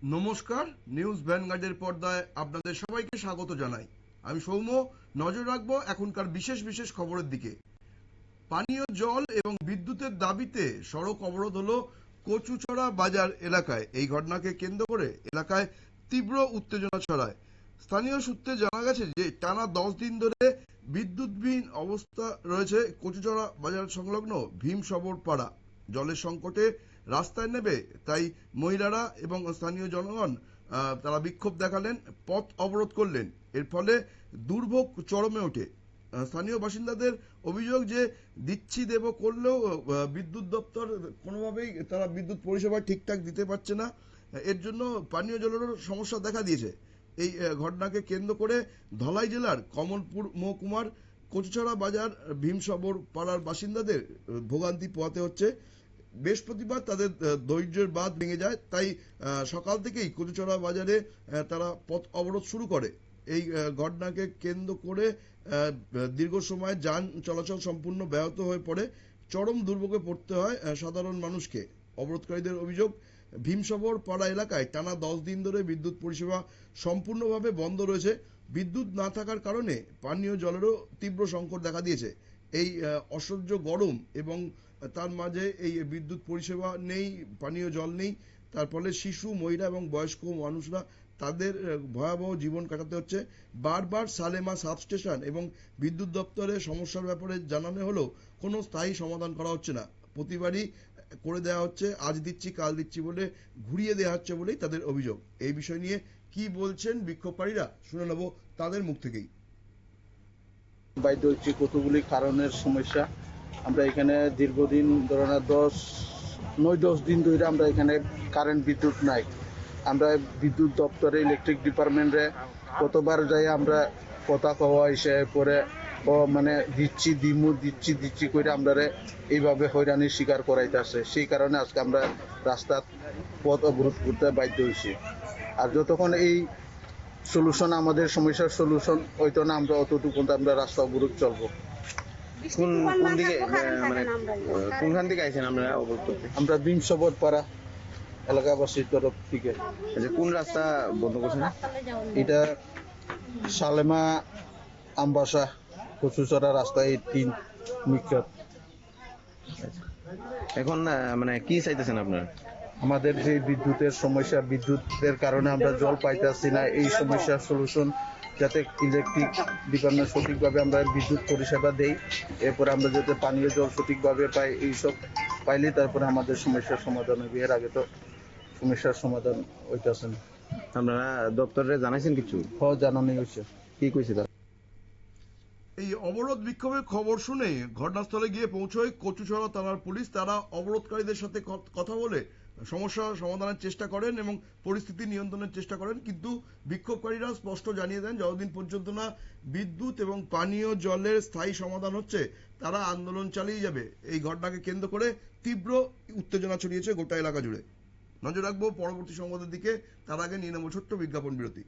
নমস্কার, নিউজ ভ্যানগার্ডের পর্দায় আপনাদের সবাইকে স্বাগত জানাই। আমি সৌম্য। নজর রাখবো এখনকার বিশেষ বিশেষ খবরের দিকে। পানীয় জল এবং বিদ্যুতের দাবিতে সড়ক অবরোধ হলো কচুচড়া বাজার এলাকায়। এই ঘটনাকে কেন্দ্র করে এলাকায় তীব্র উত্তেজনা ছড়ায়। স্থানীয় সূত্রে জানা গেছে যে টানা 10 দিন ধরে বিদ্যুৎবিহীন অবস্থা রয়েছে কচুচড়া বাজার সংলগ্ন ভীমসবর পাড়া। জলের সংকটে রাস্তায় নেবে তাই মহিলারা এবং স্থানীয় জনগণ তারা বিক্ষোভ দেখালেন, পথ অবরোধ করলেন। এর ফলে দুর্ভোগ চরমে ওঠে। স্থানীয় বাসিন্দাদের অভিযোগ যে দিচ্ছি দেব করলেও বিদ্যুৎ দপ্তর কোনোভাবেই তারা বিদ্যুৎ পরিষেবা ঠিকঠাক দিতে পারছে না। এর জন্য পানীয় জলেরও সমস্যা দেখা দিয়েছে। এই ঘটনাকে কেন্দ্র করে ধলাই জেলার কমলপুর মহকুমার কচুছড়া বাজার ভীমসবর পাড়ার বাসিন্দাদের ভোগান্তি পোহাতে হচ্ছে। বৃহস্পতিবার তাদের ধৈর্যের বাঁধ ভেঙে যায়, তাই সকাল থেকেই কচুছড়া বাজারে তারা পথ অবরোধ শুরু করে। এই ঘটনাকে কেন্দ্র করে দীর্ঘ সময় যান চলাচল সম্পূর্ণ ব্যাহত হয়ে পড়ে। চরম দুর্ভোগে পড়তে হয় সাধারণ মানুষকে। অবরোধকারীদের অভিযোগ, ভীমসবর পাড়া এলাকায় টানা 10 দিন ধরে বিদ্যুৎ পরিষেবা সম্পূর্ণভাবে বন্ধ রয়েছে। বিদ্যুৎ না থাকার কারণে পানীয় জলেরও তীব্র সংকট দেখা দিয়েছে। এই অসহ্য গরম এবং তার মাঝে এই বিদ্যুৎ পরিষেবা নেই, পানীয় জল নেই, তার ফলে শিশু, মহিলা এবং বয়স্ক মানুষরা তাদের ভয়াবহ জীবন কাটাতে হচ্ছে। বারবার সালেমা সাবস্টেশন এবং বিদ্যুৎ দপ্তরে সমস্যার ব্যাপারে জানানো হলেও কোনো স্থায়ী সমাধান করা হচ্ছে না। প্রতিবারই করে দেওয়া হচ্ছে, আজ দিচ্ছি কাল দিচ্ছি বলে ঘুরিয়ে দেওয়া হচ্ছে বলেই তাদের অভিযোগ। এই বিষয় নিয়ে কি বলছেন বিক্ষোভকারীরা শুনে নেব তাদের মুখ থেকেই। বাধ্য হচ্ছি কতগুলি কারণের সমস্যা। আমরা এখানে দীর্ঘদিন ধরে না 9-10 দিন ধরে আমরা এখানে কারেন্ট বিদ্যুৎ নাই। আমরা বিদ্যুৎ দপ্তরে ইলেকট্রিক ডিপার্টমেন্টে কতবার যাই আমরা কথা কওয়া এসে পরে মানে দিচ্ছি করে আমরা এইভাবে হয়রানির শিকার করাইতেছে। সেই কারণে আজকে আমরা রাস্তার পথ অবরোধ করতে বাধ্য হয়েছি। আর যতক্ষণ এই সলিউশন, আমাদের সমস্যার সলিউশন হইতো না, আমরা অতটুকু আমরা রাস্তা অবরোধ চলবো। কোন দিকে মানে কোনখান থেকে আইছেন আমরা অবরোধ করতে? আমরা ভীমসবর পাড়া এলাকাবাসীর তরফ থেকে। আচ্ছা, কোন রাস্তা বন্ধ করছেন? এটা সালেমা আমবাসা কচুচড়া রাস্তা, এই 3 মুখ্য। এখন মানে কি চাইতেছেন আপনারা? আমাদের যে বিদ্যুতের সমস্যা, বিদ্যুতের কারণে আমরা জল পাইতেছি না, এই সমস্যার সলিউশন যাতে ইলেকট্রিক ডিপার্টমেন্ট সঠিকভাবে আমরা বিদ্যুৎ পরিষেবা দেই, এরপরে আমরা যাতে পানীয় জল সঠিকভাবে পাই, এইসব পাইলে তারপরে আমাদের সমস্যার সমাধান হবে। এর আগে তো সমস্যার সমাধান হইতেছে না। আপনারা দপ্তরে জানাইছেন কিছু? জানানি হয়েছে। কি কইছে তারা? এই অবরোধ বিক্ষোভের খবর শুনে ঘটনাস্থলে গিয়ে পৌঁছয় কচুছড়া থানার পুলিশ। তারা অবরোধকারীদের সাথে কথা বলে সমস্যা সমাধানের চেষ্টা করেন এবং পরিস্থিতি নিয়ন্ত্রণের চেষ্টা করেন, কিন্তু বিক্ষোভকারীরা স্পষ্ট জানিয়ে দেন যতদিন পর্যন্ত না বিদ্যুৎ এবং পানীয় জলের স্থায়ী সমাধান হচ্ছে তারা আন্দোলন চালিয়ে যাবে। এই ঘটনাকে কেন্দ্র করে তীব্র উত্তেজনা ছড়িয়েছে গোটা এলাকা জুড়ে। নজর রাখবো পরবর্তী সংবাদের দিকে, তার আগে নিয়ে নেব ছোট্ট বিজ্ঞাপন বিরতি।